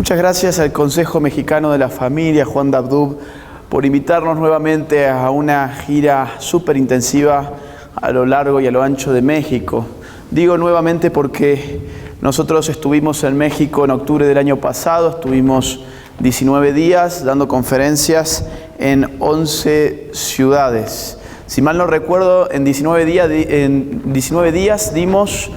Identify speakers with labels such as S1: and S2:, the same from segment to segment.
S1: Muchas gracias al Consejo Mexicano de la Familia, Juan Dabdub, por invitarnos nuevamente a una gira súper intensiva a lo largo y a lo ancho de México. Digo nuevamente porque nosotros estuvimos en México en octubre del año pasado, estuvimos 19 días dando conferencias en 11 ciudades. Si mal no recuerdo, en 19 días dimos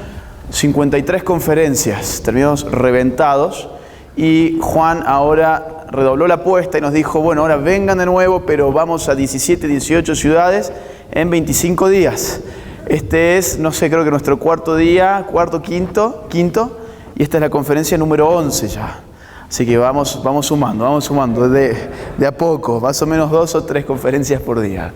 S1: 53 conferencias, terminamos reventados. Y Juan ahora redobló la apuesta y nos dijo, bueno, ahora vengan de nuevo, pero vamos a 17, 18 ciudades en 25 días. Este es, no sé, creo que nuestro quinto, y esta es la conferencia número 11 ya. Así que vamos sumando de a poco, más o menos 2 o 3 conferencias por día.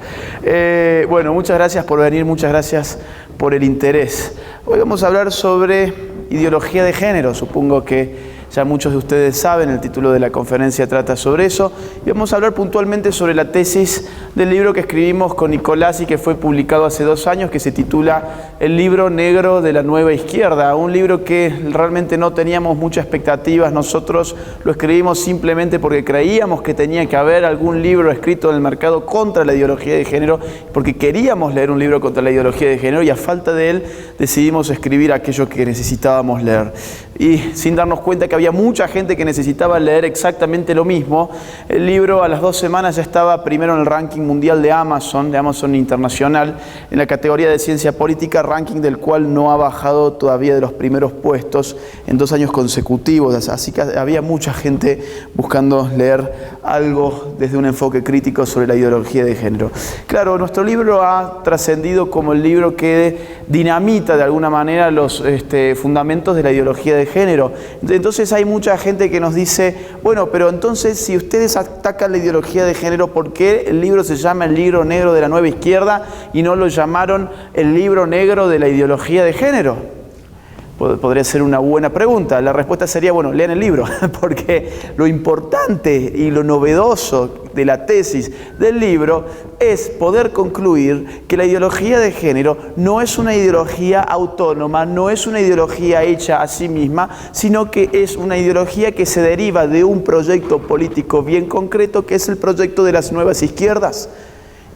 S1: Bueno, muchas gracias por venir, muchas gracias por el interés. Hoy vamos a hablar sobre ideología de género, supongo que ya muchos de ustedes saben, el título de la conferencia trata sobre eso. Y vamos a hablar puntualmente sobre la tesis del libro que escribimos con Nicolás y que fue publicado hace 2 años, que se titula El libro negro de la nueva izquierda. Un libro que realmente no teníamos muchas expectativas. Nosotros lo escribimos simplemente porque creíamos que tenía que haber algún libro escrito en el mercado contra la ideología de género, porque queríamos leer un libro contra la ideología de género y a falta de él decidimos escribir aquello que necesitábamos leer. Y sin darnos cuenta que había mucha gente que necesitaba leer exactamente lo mismo, el libro a las 2 semanas ya estaba primero en el ranking mundial de Amazon Internacional, en la categoría de ciencia política, ranking del cual no ha bajado todavía de los primeros puestos en 2 años consecutivos. Así que había mucha gente buscando leer algo desde un enfoque crítico sobre la ideología de género. Claro, nuestro libro ha trascendido como el libro que dinamita de alguna manera los fundamentos de la ideología de género. Entonces hay mucha gente que nos dice, bueno, pero entonces si ustedes atacan la ideología de género, ¿por qué el libro se llama El libro negro de la nueva izquierda y no lo llamaron El libro negro de la ideología de género? Podría ser una buena pregunta. La respuesta sería, bueno, lean el libro, porque lo importante y lo novedoso de la tesis del libro es poder concluir que la ideología de género no es una ideología autónoma, no es una ideología hecha a sí misma, sino que es una ideología que se deriva de un proyecto político bien concreto, que es el proyecto de las nuevas izquierdas.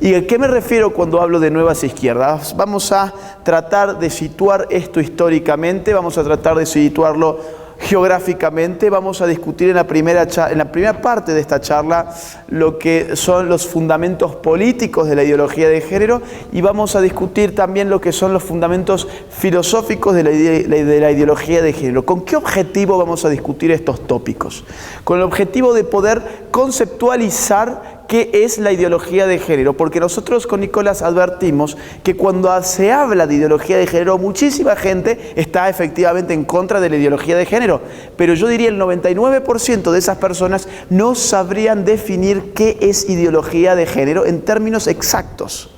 S1: ¿Y a qué me refiero cuando hablo de nuevas izquierdas? Vamos a tratar de situar esto históricamente, vamos a tratar de situarlo geográficamente, vamos a discutir en la primera parte de esta charla lo que son los fundamentos políticos de la ideología de género y vamos a discutir también lo que son los fundamentos filosóficos de la ideología de género. ¿Con qué objetivo vamos a discutir estos tópicos? Con el objetivo de poder conceptualizar ¿qué es la ideología de género? Porque nosotros con Nicolás advertimos que cuando se habla de ideología de género, muchísima gente está efectivamente en contra de la ideología de género, pero yo diría el 99% de esas personas no sabrían definir qué es ideología de género en términos exactos.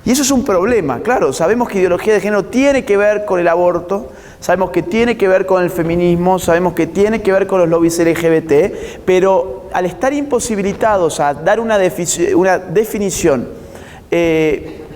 S1: Y eso es un problema, claro, sabemos que ideología de género tiene que ver con el aborto, sabemos que tiene que ver con el feminismo, sabemos que tiene que ver con los lobbies LGBT, pero al estar imposibilitados a dar una definición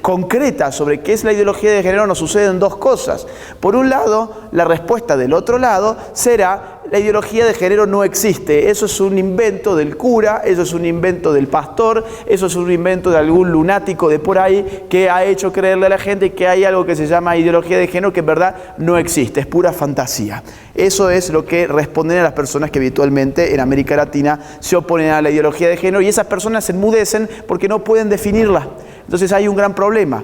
S1: concreta sobre qué es la ideología de género, nos suceden 2 cosas. Por un lado, la respuesta del otro lado será: la ideología de género no existe, eso es un invento del cura, eso es un invento del pastor, eso es un invento de algún lunático de por ahí que ha hecho creerle a la gente que hay algo que se llama ideología de género que en verdad no existe, es pura fantasía. Eso es lo que responden a las personas que habitualmente en América Latina se oponen a la ideología de género y esas personas se enmudecen porque no pueden definirla. Entonces hay un gran problema.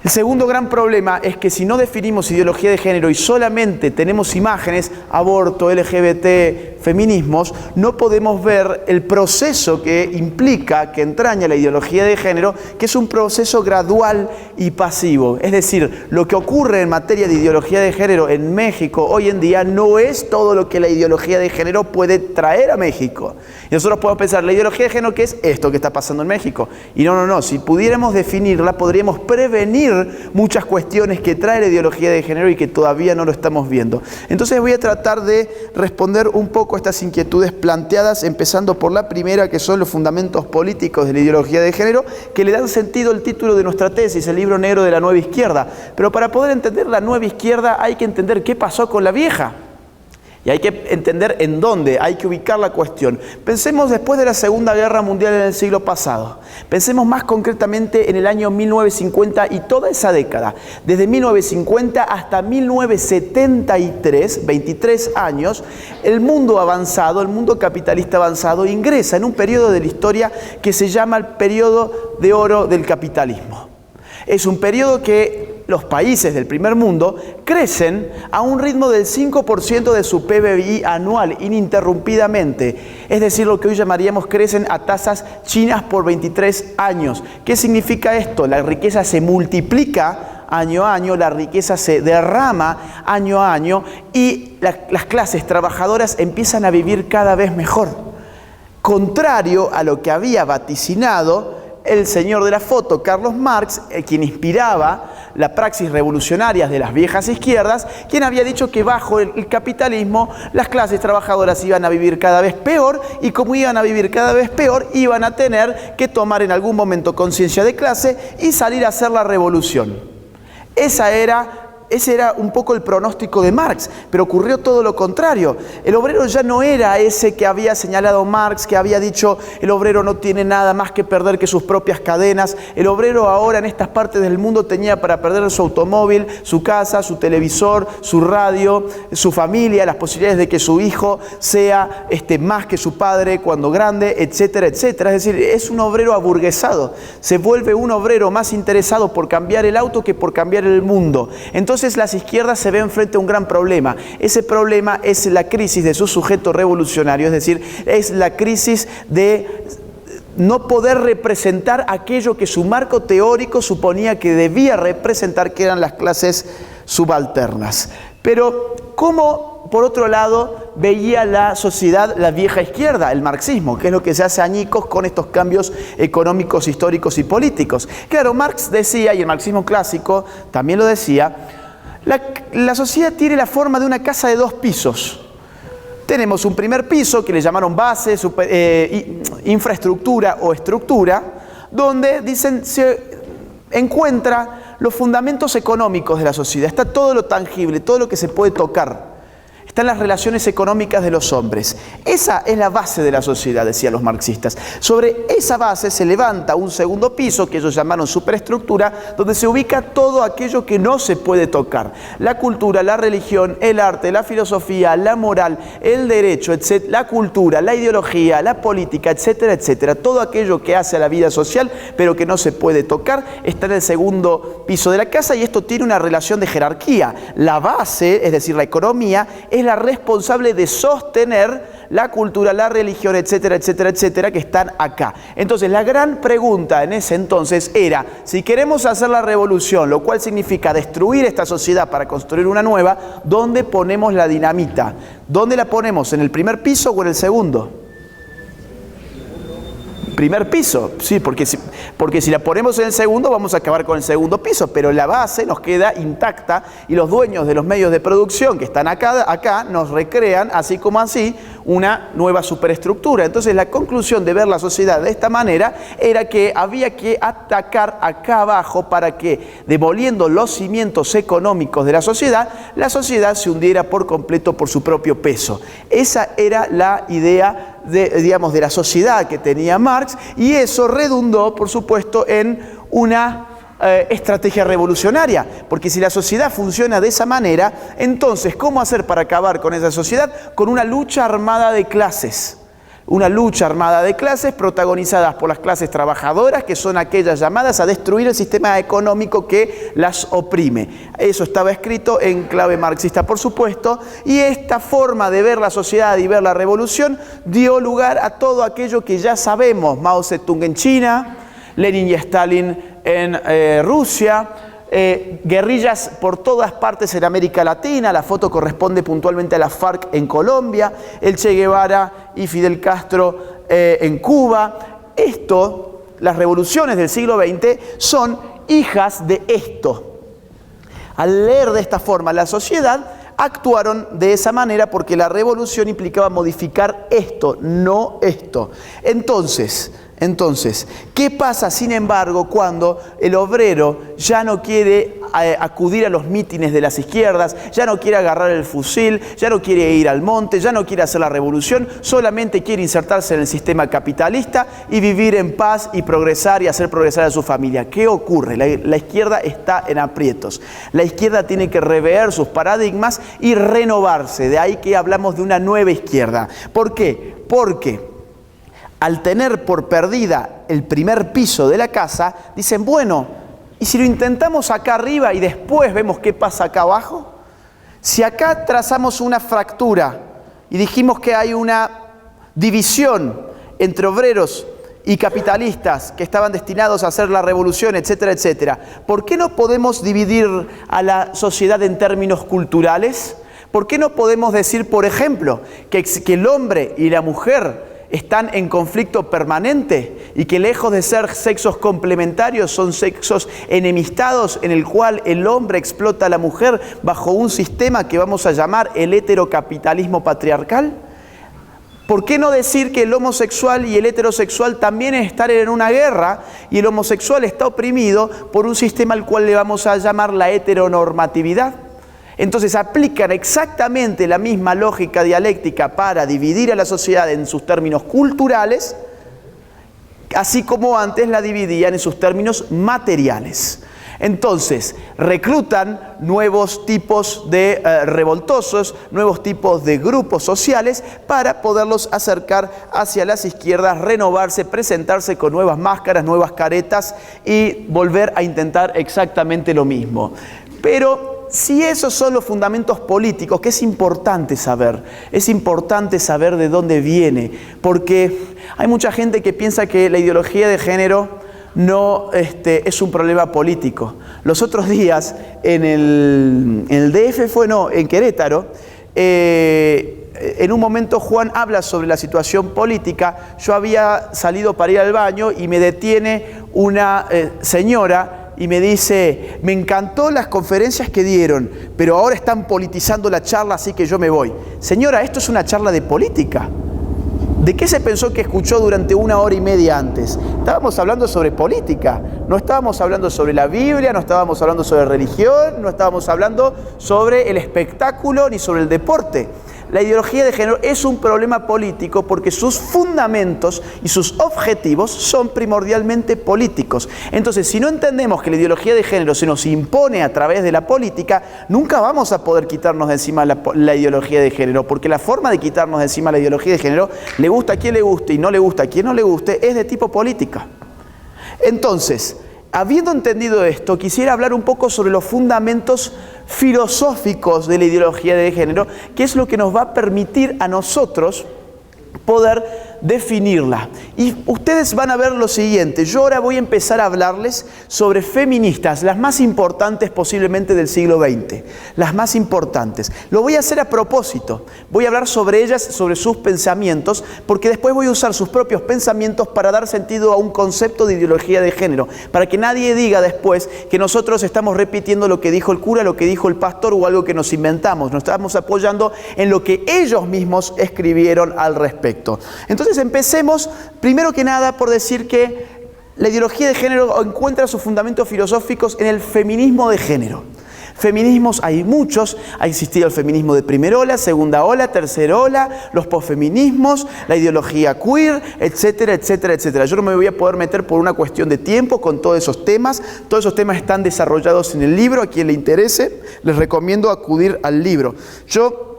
S1: El segundo gran problema es que si no definimos ideología de género y solamente tenemos imágenes, aborto, LGBT, feminismos, no podemos ver el proceso que implica, que entraña la ideología de género, que es un proceso gradual y pasivo. Es decir, lo que ocurre en materia de ideología de género en México hoy en día no es todo lo que la ideología de género puede traer a México. Y nosotros podemos pensar, la ideología de género, ¿qué es esto que está pasando en México? Y no, si pudiéramos definirla, podríamos prevenir muchas cuestiones que trae la ideología de género y que todavía no lo estamos viendo. Entonces voy a tratar de responder un poco a estas inquietudes planteadas, empezando por la primera, que son los fundamentos políticos de la ideología de género, que le dan sentido al título de nuestra tesis, el libro negro de la nueva izquierda. Pero para poder entender la nueva izquierda hay que entender qué pasó con la vieja. Y hay que entender en dónde, hay que ubicar la cuestión. Pensemos después de la Segunda Guerra Mundial en el siglo pasado. Pensemos más concretamente en el año 1950 y toda esa década. Desde 1950 hasta 1973, 23 años, el mundo avanzado, el mundo capitalista avanzado, ingresa en un periodo de la historia que se llama el periodo de oro del capitalismo. Es un periodo que los países del primer mundo crecen a un ritmo del 5% de su PBI anual ininterrumpidamente. Es decir, lo que hoy llamaríamos crecen a tasas chinas por 23 años. ¿Qué significa esto? La riqueza se multiplica año a año, la riqueza se derrama año a año y las clases trabajadoras empiezan a vivir cada vez mejor. Contrario a lo que había vaticinado el señor de la foto, Carlos Marx, quien inspiraba la praxis revolucionaria de las viejas izquierdas, quien había dicho que bajo el capitalismo las clases trabajadoras iban a vivir cada vez peor y como iban a vivir cada vez peor, iban a tener que tomar en algún momento conciencia de clase y salir a hacer la revolución. Ese era un poco el pronóstico de Marx, pero ocurrió todo lo contrario. El obrero ya no era ese que había señalado Marx, que había dicho el obrero no tiene nada más que perder que sus propias cadenas. El obrero ahora en estas partes del mundo tenía para perder su automóvil, su casa, su televisor, su radio, su familia, las posibilidades de que su hijo sea más que su padre cuando grande, etcétera, etcétera. Es decir, es un obrero aburguesado. Se vuelve un obrero más interesado por cambiar el auto que por cambiar el mundo. Entonces las izquierdas se ven frente a un gran problema. Ese problema es la crisis de su sujeto revolucionario, es decir, es la crisis de no poder representar aquello que su marco teórico suponía que debía representar, que eran las clases subalternas. Pero, ¿cómo, por otro lado, veía la sociedad la vieja izquierda, el marxismo, que es lo que se hace añicos con estos cambios económicos, históricos y políticos? Claro, Marx decía, y el marxismo clásico también lo decía, la sociedad tiene la forma de una casa de 2 pisos. Tenemos un primer piso que le llamaron base, infraestructura o estructura, donde dicen se encuentra los fundamentos económicos de la sociedad. Está todo lo tangible, todo lo que se puede tocar. Están las relaciones económicas de los hombres. Esa es la base de la sociedad, decían los marxistas. Sobre esa base se levanta un segundo piso, que ellos llamaron superestructura, donde se ubica todo aquello que no se puede tocar. La cultura, la religión, el arte, la filosofía, la moral, el derecho, etc., la cultura, la ideología, la política, etcétera, etcétera. Todo aquello que hace a la vida social, pero que no se puede tocar, está en el segundo piso de la casa y esto tiene una relación de jerarquía. La base, es decir, la economía, es la responsable de sostener la cultura, la religión, etcétera, etcétera, etcétera, que están acá. Entonces, la gran pregunta en ese entonces era, si queremos hacer la revolución, lo cual significa destruir esta sociedad para construir una nueva, ¿dónde ponemos la dinamita? ¿Dónde la ponemos? ¿En el primer piso o en el segundo? Primer piso, sí, porque si la ponemos en el segundo vamos a acabar con el segundo piso, pero la base nos queda intacta y los dueños de los medios de producción que están acá nos recrean, así como así, una nueva superestructura. Entonces la conclusión de ver la sociedad de esta manera era que había que atacar acá abajo para que, demoliendo los cimientos económicos de la sociedad se hundiera por completo por su propio peso. Esa era la idea de la sociedad que tenía Marx, y eso redundó, por supuesto, en una estrategia revolucionaria, porque si la sociedad funciona de esa manera, entonces, ¿cómo hacer para acabar con esa sociedad? Con una lucha armada de clases. Una lucha armada de clases protagonizadas por las clases trabajadoras, que son aquellas llamadas a destruir el sistema económico que las oprime. Eso estaba escrito en clave marxista, por supuesto, y esta forma de ver la sociedad y ver la revolución dio lugar a todo aquello que ya sabemos: Mao Zedong en China, Lenin y Stalin en Rusia, guerrillas por todas partes en América Latina. La foto corresponde puntualmente a la FARC en Colombia, el Che Guevara y Fidel Castro en Cuba. Las revoluciones del siglo XX son hijas de esto. Al leer de esta forma la sociedad, actuaron de esa manera porque la revolución implicaba modificar esto, no esto. Entonces, ¿qué pasa, sin embargo, cuando el obrero ya no quiere acudir a los mítines de las izquierdas, ya no quiere agarrar el fusil, ya no quiere ir al monte, ya no quiere hacer la revolución, solamente quiere insertarse en el sistema capitalista y vivir en paz y progresar y hacer progresar a su familia. ¿Qué ocurre? La izquierda está en aprietos. La izquierda tiene que rever sus paradigmas y renovarse. De ahí que hablamos de una nueva izquierda. ¿Por qué? Porque al tener por perdida el primer piso de la casa, dicen, bueno, ¿y si lo intentamos acá arriba y después vemos qué pasa acá abajo? Si acá trazamos una fractura y dijimos que hay una división entre obreros y capitalistas que estaban destinados a hacer la revolución, etcétera, etcétera, ¿por qué no podemos dividir a la sociedad en términos culturales? ¿Por qué no podemos decir, por ejemplo, que el hombre y la mujer están en conflicto permanente y que lejos de ser sexos complementarios son sexos enemistados en el cual el hombre explota a la mujer bajo un sistema que vamos a llamar el heterocapitalismo patriarcal? ¿Por qué no decir que el homosexual y el heterosexual también están en una guerra y el homosexual está oprimido por un sistema al cual le vamos a llamar la heteronormatividad? Entonces aplican exactamente la misma lógica dialéctica para dividir a la sociedad en sus términos culturales, así como antes la dividían en sus términos materiales. Entonces, reclutan nuevos tipos de revoltosos, nuevos tipos de grupos sociales para poderlos acercar hacia las izquierdas, renovarse, presentarse con nuevas máscaras, nuevas caretas y volver a intentar exactamente lo mismo. Pero si esos son los fundamentos políticos, que es importante saber de dónde viene, porque hay mucha gente que piensa que la ideología de género no es un problema político. Los otros días en el DF en Querétaro, en un momento Juan habla sobre la situación política. Yo había salido para ir al baño y me detiene una señora y me dice, me encantó las conferencias que dieron, pero ahora están politizando la charla, así que yo me voy. Señora, esto es una charla de política. ¿De qué se pensó que escuchó durante 1 hora y media antes? Estábamos hablando sobre política, no estábamos hablando sobre la Biblia, no estábamos hablando sobre religión, no estábamos hablando sobre el espectáculo ni sobre el deporte. La ideología de género es un problema político porque sus fundamentos y sus objetivos son primordialmente políticos. Entonces, si no entendemos que la ideología de género se nos impone a través de la política, nunca vamos a poder quitarnos de encima la ideología de género, porque la forma de quitarnos de encima la ideología de género, le gusta a quien le guste y no le gusta a quien no le guste, es de tipo política. Entonces, habiendo entendido esto, quisiera hablar un poco sobre los fundamentos filosóficos de la ideología de género, que es lo que nos va a permitir a nosotros poder definirla. Y ustedes van a ver lo siguiente. Yo ahora voy a empezar a hablarles sobre feministas, las más importantes posiblemente del siglo XX, las más importantes. Lo voy a hacer a propósito. Voy a hablar sobre ellas, sobre sus pensamientos, porque después voy a usar sus propios pensamientos para dar sentido a un concepto de ideología de género, para que nadie diga después que nosotros estamos repitiendo lo que dijo el cura, lo que dijo el pastor o algo que nos inventamos. Nos estamos apoyando en lo que ellos mismos escribieron al respecto. Entonces empecemos, primero que nada, por decir que la ideología de género encuentra sus fundamentos filosóficos en el feminismo de género. Feminismos hay muchos, ha existido el feminismo de primera ola, segunda ola, tercera ola, los posfeminismos, la ideología queer, etcétera, etcétera, etcétera. Yo no me voy a poder meter por una cuestión de tiempo con todos esos temas están desarrollados en el libro. A quien le interese, les recomiendo acudir al libro. Yo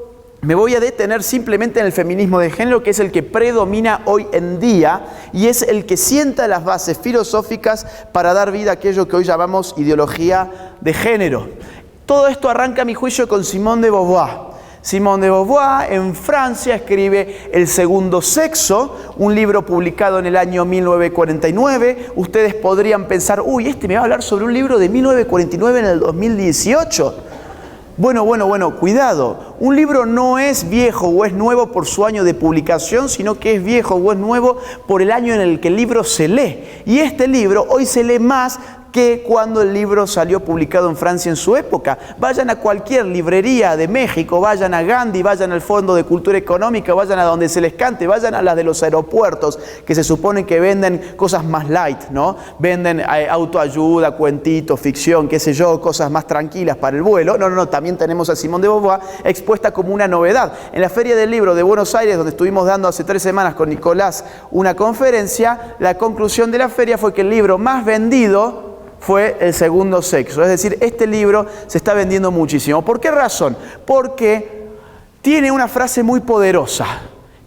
S1: me voy a detener simplemente en el feminismo de género, que es el que predomina hoy en día y es el que sienta las bases filosóficas para dar vida a aquello que hoy llamamos ideología de género. Todo esto arranca, a mi juicio, con Simone de Beauvoir. Simone de Beauvoir en Francia escribe El segundo sexo, un libro publicado en el año 1949. Ustedes podrían pensar, uy, me va a hablar sobre un libro de 1949 en el 2018. Bueno, cuidado. Un libro no es viejo o es nuevo por su año de publicación, sino que es viejo o es nuevo por el año en el que el libro se lee. Y este libro hoy se lee más que cuando el libro salió publicado en Francia en su época. Vayan a cualquier librería de México, vayan a Gandhi, vayan al Fondo de Cultura Económica, vayan a donde se les cante, vayan a las de los aeropuertos, que se supone que venden cosas más light, ¿no? Venden autoayuda, cuentitos, ficción, qué sé yo, cosas más tranquilas para el vuelo. No, también tenemos a Simone de Beauvoir expuesta como una novedad. En la Feria del Libro de Buenos Aires, donde estuvimos dando hace 3 semanas con Nicolás una conferencia, la conclusión de la feria fue que el libro más vendido fue El segundo sexo. Es decir, este libro se está vendiendo muchísimo. ¿Por qué razón? Porque tiene una frase muy poderosa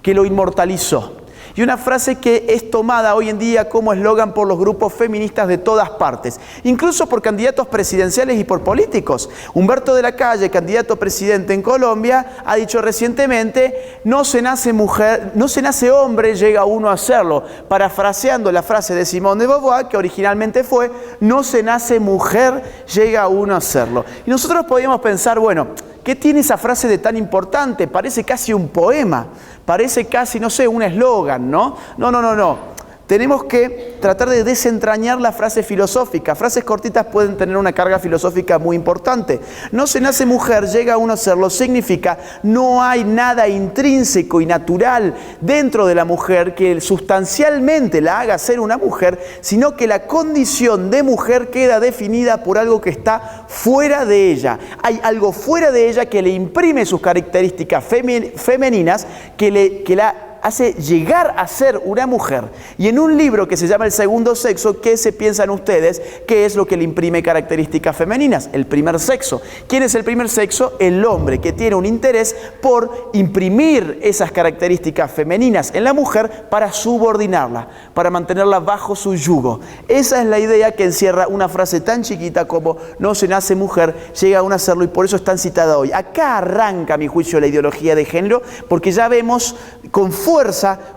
S1: que lo inmortalizó. Y una frase que es tomada hoy en día como eslogan por los grupos feministas de todas partes, incluso por candidatos presidenciales y por políticos. Humberto de la Calle, candidato a presidente en Colombia, ha dicho recientemente: no se nace mujer, no se nace hombre, llega uno a serlo, parafraseando la frase de Simone de Beauvoir, que originalmente fue: no se nace mujer, llega uno a serlo. Y nosotros podríamos pensar, bueno, ¿qué tiene esa frase de tan importante? Parece casi un poema, parece casi, no sé, un eslogan, ¿no? No. Tenemos que tratar de desentrañar la frase filosófica. Frases cortitas pueden tener una carga filosófica muy importante. No se nace mujer, llega uno a serlo. Significa, no hay nada intrínseco y natural dentro de la mujer que sustancialmente la haga ser una mujer, sino que la condición de mujer queda definida por algo que está fuera de ella. Hay algo fuera de ella que le imprime sus características femeninas, que la hace llegar a ser una mujer. Y en un libro que se llama El segundo sexo, ¿qué se piensan ustedes? ¿Qué es lo que le imprime características femeninas? El primer sexo. ¿Quién es el primer sexo? El hombre, que tiene un interés por imprimir esas características femeninas en la mujer para subordinarla, para mantenerla bajo su yugo. Esa es la idea que encierra una frase tan chiquita como no se nace mujer, llega a serlo, y por eso es tan citada hoy. Acá arranca, a mi juicio, la ideología de género, porque ya vemos con fuerza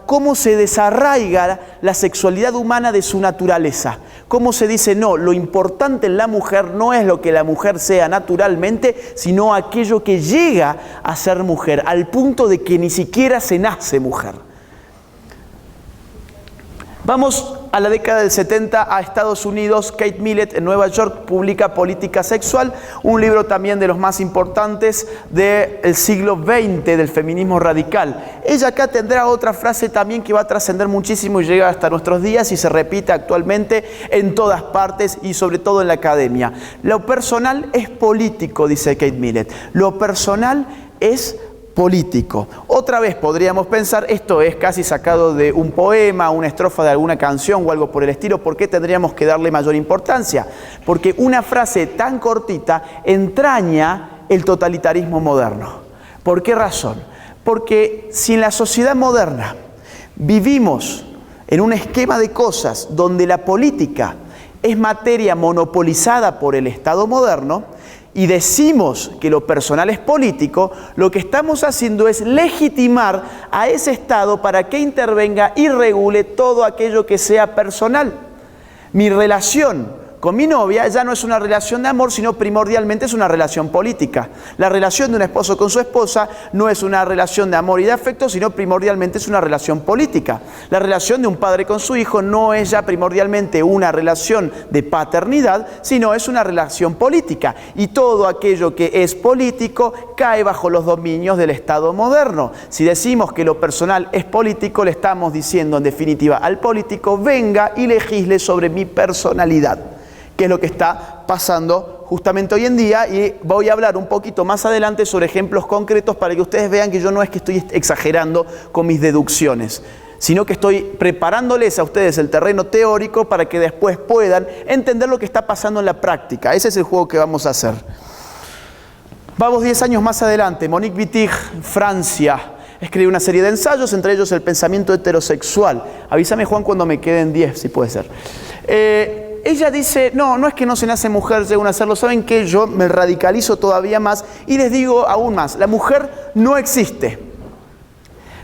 S1: cómo se desarraiga la sexualidad humana de su naturaleza. Cómo se dice, no, lo importante en la mujer no es lo que la mujer sea naturalmente, sino aquello que llega a ser mujer, al punto de que ni siquiera se nace mujer. Vamos a la década del 70 a Estados Unidos. Kate Millett en Nueva York publica Política Sexual, un libro también de los más importantes del siglo XX del feminismo radical. Ella acá tendrá otra frase también que va a trascender muchísimo y llega hasta nuestros días y se repite actualmente en todas partes y sobre todo en la academia. Lo personal es político, dice Kate Millett. Lo personal es político. Otra vez podríamos pensar, esto es casi sacado de un poema, una estrofa de alguna canción o algo por el estilo. ¿Por qué tendríamos que darle mayor importancia? Porque una frase tan cortita entraña el totalitarismo moderno. ¿Por qué razón? Porque si en la sociedad moderna vivimos en un esquema de cosas donde la política es materia monopolizada por el Estado moderno, y decimos que lo personal es político, lo que estamos haciendo es legitimar a ese Estado para que intervenga y regule todo aquello que sea personal. Mi relación con mi novia ya no es una relación de amor, sino primordialmente es una relación política. La relación de un esposo con su esposa no es una relación de amor y de afecto, sino primordialmente es una relación política. La relación de un padre con su hijo no es ya primordialmente una relación de paternidad, sino es una relación política. Y todo aquello que es político cae bajo los dominios del Estado moderno. Si decimos que lo personal es político, le estamos diciendo en definitiva al político: venga y legisle sobre mi personalidad, que es lo que está pasando justamente hoy en día, y voy a hablar un poquito más adelante sobre ejemplos concretos para que ustedes vean que yo no es que estoy exagerando con mis deducciones, sino que estoy preparándoles a ustedes el terreno teórico para que después puedan entender lo que está pasando en la práctica. Ese es el juego que vamos a hacer. Vamos 10 años más adelante. Monique Wittig, Francia, escribe una serie de ensayos, entre ellos El pensamiento heterosexual. Avísame, Juan, cuando me queden 10, si puede ser. Ella dice, no es que no se nace mujer, llega a serlo. ¿Saben qué? Yo me radicalizo todavía más y les digo aún más. La mujer no existe.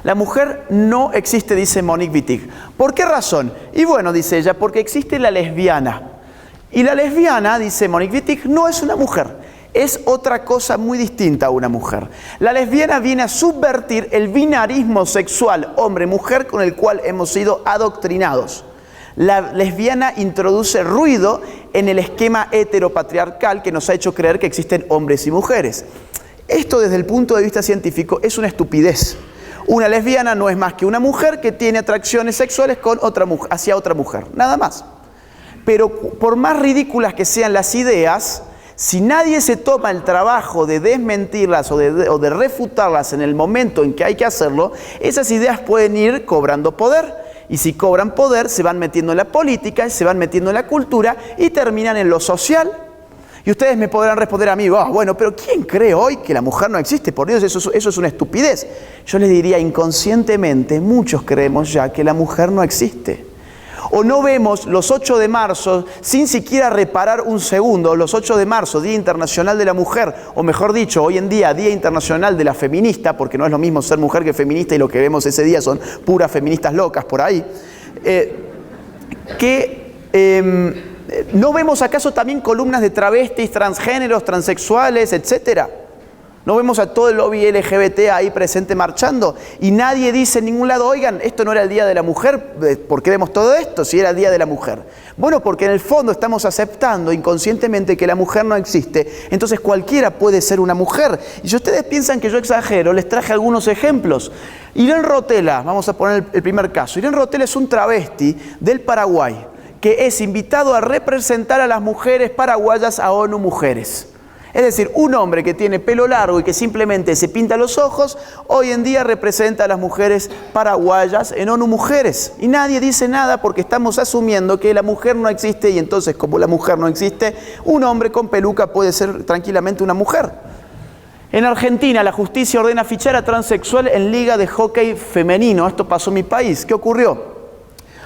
S1: La mujer no existe, dice Monique Wittig. ¿Por qué razón? Y bueno, dice ella, porque existe la lesbiana. Y la lesbiana, dice Monique Wittig, no es una mujer. Es otra cosa muy distinta a una mujer. La lesbiana viene a subvertir el binarismo sexual hombre-mujer con el cual hemos sido adoctrinados. La lesbiana introduce ruido en el esquema heteropatriarcal que nos ha hecho creer que existen hombres y mujeres. Esto desde el punto de vista científico es una estupidez. Una lesbiana no es más que una mujer que tiene atracciones sexuales con hacia otra mujer, nada más. Pero por más ridículas que sean las ideas, si nadie se toma el trabajo de desmentirlas o de refutarlas en el momento en que hay que hacerlo, esas ideas pueden ir cobrando poder. Y si cobran poder, se van metiendo en la política, se van metiendo en la cultura y terminan en lo social. Y ustedes me podrán responder a mí, bueno, pero ¿quién cree hoy que la mujer no existe? Por Dios, eso es una estupidez. Yo les diría, inconscientemente, muchos creemos ya que la mujer no existe. O no vemos los 8 de marzo, sin siquiera reparar un segundo, los 8 de marzo, Día Internacional de la Mujer, o mejor dicho, hoy en día, Día Internacional de la Feminista, porque no es lo mismo ser mujer que feminista, y lo que vemos ese día son puras feministas locas por ahí, ¿no vemos acaso también columnas de travestis, transgéneros, transexuales, etcétera? ¿No vemos a todo el lobby LGBT ahí presente marchando? Y nadie dice en ningún lado, oigan, esto no era el Día de la Mujer, ¿por qué vemos todo esto si era el Día de la Mujer? Bueno, porque en el fondo estamos aceptando inconscientemente que la mujer no existe, entonces cualquiera puede ser una mujer. Y si ustedes piensan que yo exagero, les traje algunos ejemplos. Irene Rotella, vamos a poner el primer caso. Irene Rotella es un travesti del Paraguay, que es invitado a representar a las mujeres paraguayas a ONU Mujeres. Es decir, un hombre que tiene pelo largo y que simplemente se pinta los ojos, hoy en día representa a las mujeres paraguayas en ONU Mujeres. Y nadie dice nada porque estamos asumiendo que la mujer no existe y entonces, como la mujer no existe, un hombre con peluca puede ser tranquilamente una mujer. En Argentina, la justicia ordena fichar a transexual en liga de hockey femenino. Esto pasó en mi país. ¿Qué ocurrió?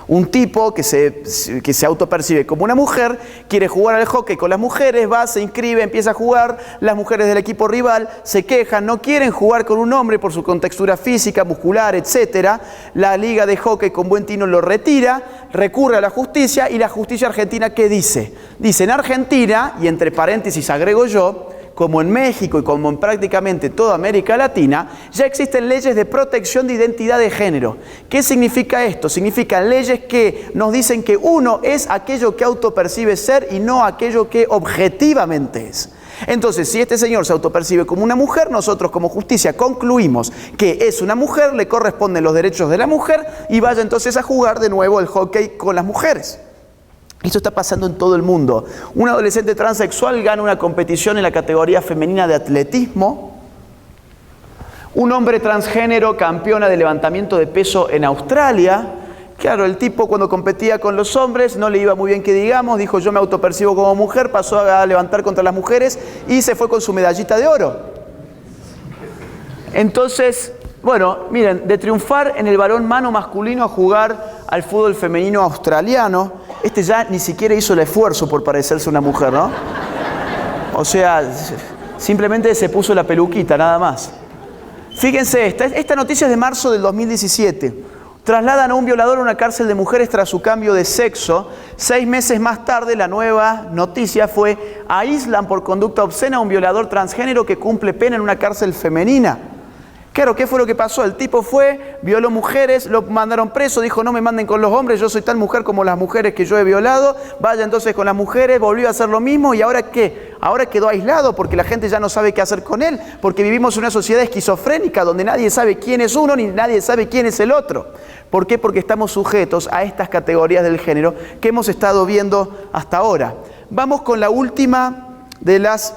S1: Un tipo que se autopercibe como una mujer, quiere jugar al hockey con las mujeres, va, se inscribe, empieza a jugar, las mujeres del equipo rival se quejan, no quieren jugar con un hombre por su contextura física, muscular, etc. La liga de hockey con buen tino lo retira, recurre a la justicia y la justicia argentina, ¿qué dice? Dice, en Argentina, y entre paréntesis agrego yo, como en México y como en prácticamente toda América Latina, ya existen leyes de protección de identidad de género. ¿Qué significa esto? Significa leyes que nos dicen que uno es aquello que autopercibe ser y no aquello que objetivamente es. Entonces, si este señor se autopercibe como una mujer, nosotros como justicia concluimos que es una mujer, le corresponden los derechos de la mujer y vaya entonces a jugar de nuevo el hockey con las mujeres. Esto está pasando en todo el mundo. Un adolescente transexual gana una competición en la categoría femenina de atletismo. Un hombre transgénero campeona de levantamiento de peso en Australia. Claro, el tipo cuando competía con los hombres no le iba muy bien que digamos, dijo yo me autopercibo como mujer, pasó a levantar contra las mujeres y se fue con su medallita de oro. Entonces, bueno, miren, de triunfar en el balonmano masculino a jugar al fútbol femenino australiano, este ya ni siquiera hizo el esfuerzo por parecerse una mujer, ¿no? O sea, simplemente se puso la peluquita, nada más. Fíjense, esta noticia es de marzo del 2017. Trasladan a un violador a una cárcel de mujeres tras su cambio de sexo. 6 meses más tarde, la nueva noticia fue: aíslan por conducta obscena a un violador transgénero que cumple pena en una cárcel femenina. Claro, ¿qué fue lo que pasó? El tipo fue, violó mujeres, lo mandaron preso, dijo no me manden con los hombres, yo soy tal mujer como las mujeres que yo he violado, vaya entonces con las mujeres, volvió a hacer lo mismo y ¿ahora qué? Ahora quedó aislado porque la gente ya no sabe qué hacer con él, porque vivimos en una sociedad esquizofrénica donde nadie sabe quién es uno ni nadie sabe quién es el otro. ¿Por qué? Porque estamos sujetos a estas categorías del género que hemos estado viendo hasta ahora. Vamos con la última de las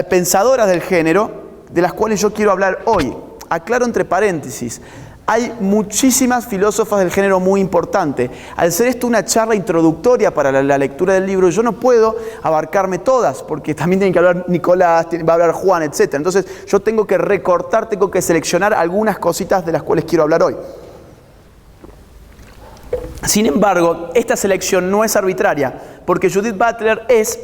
S1: pensadoras del género, de las cuales yo quiero hablar hoy. Aclaro entre paréntesis, hay muchísimas filósofas del género muy importantes. Al ser esto una charla introductoria para la lectura del libro, yo no puedo abarcarme todas, porque también tienen que hablar Nicolás, va a hablar Juan, etc. Entonces yo tengo que recortar, tengo que seleccionar algunas cositas de las cuales quiero hablar hoy. Sin embargo, esta selección no es arbitraria, porque Judith Butler es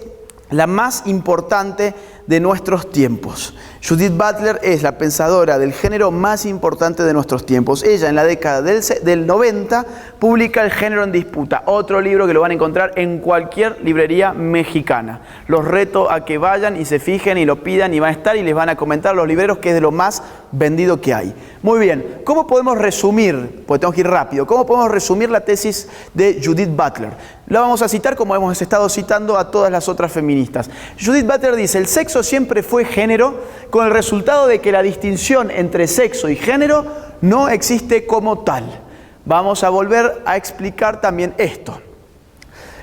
S1: la más importante de nuestros tiempos. Judith Butler es la pensadora del género más importante de nuestros tiempos. Ella en la década del 90 publica El género en disputa, otro libro que lo van a encontrar en cualquier librería mexicana. Los reto a que vayan y se fijen y lo pidan y van a estar y les van a comentar los libreros que es de lo más vendido que hay. Muy bien, ¿cómo podemos resumir? Porque tengo que ir rápido. ¿Cómo podemos resumir la tesis de Judith Butler? La vamos a citar como hemos estado citando a todas las otras feministas. Judith Butler dice: el sexo siempre fue género, con el resultado de que la distinción entre sexo y género no existe como tal. Vamos a volver a explicar también esto.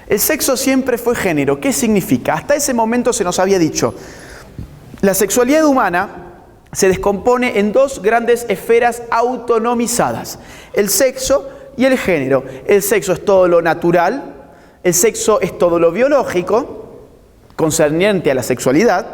S1: El sexo siempre fue género. ¿Qué significa? Hasta ese momento se nos había dicho: la sexualidad humana se descompone en dos grandes esferas autonomizadas: el sexo y el género. El sexo es todo lo natural, el sexo es todo lo biológico, concerniente a la sexualidad,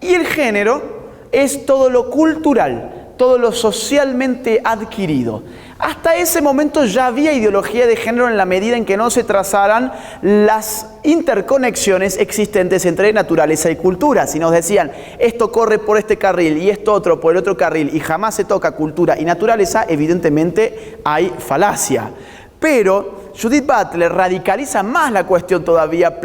S1: y el género es todo lo cultural, todo lo socialmente adquirido. Hasta ese momento ya había ideología de género en la medida en que no se trazaran las interconexiones existentes entre naturaleza y cultura. Si nos decían, esto corre por este carril y esto otro por el otro carril, y jamás se toca cultura y naturaleza, evidentemente hay falacia. Pero Judith Butler radicaliza más la cuestión todavía,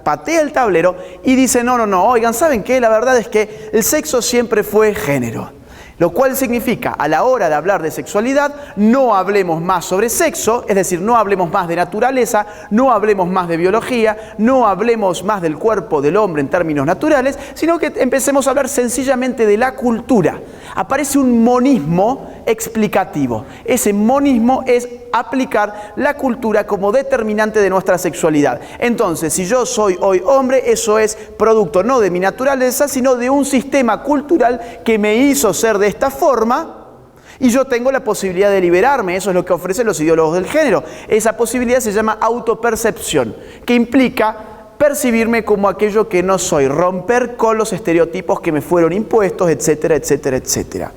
S1: patea el tablero y dice, no, oigan, ¿saben qué? La verdad es que el sexo siempre fue género. Lo cual significa, a la hora de hablar de sexualidad, no hablemos más sobre sexo, es decir, no hablemos más de naturaleza, no hablemos más de biología, no hablemos más del cuerpo del hombre en términos naturales, sino que empecemos a hablar sencillamente de la cultura. Aparece un monismo explicativo. Ese monismo es aplicar la cultura como determinante de nuestra sexualidad. Entonces, si yo soy hoy hombre, eso es producto no de mi naturaleza, sino de un sistema cultural que me hizo ser de esta forma, y yo tengo la posibilidad de liberarme. Eso es lo que ofrecen los ideólogos del género. Esa posibilidad se llama autopercepción, que implica percibirme como aquello que no soy, romper con los estereotipos que me fueron impuestos, etcétera, etcétera, etcétera.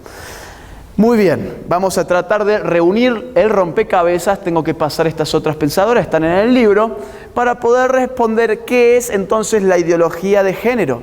S1: Muy bien, vamos a tratar de reunir el rompecabezas. Tengo que pasar estas otras pensadoras, están en el libro, para poder responder qué es entonces la ideología de género.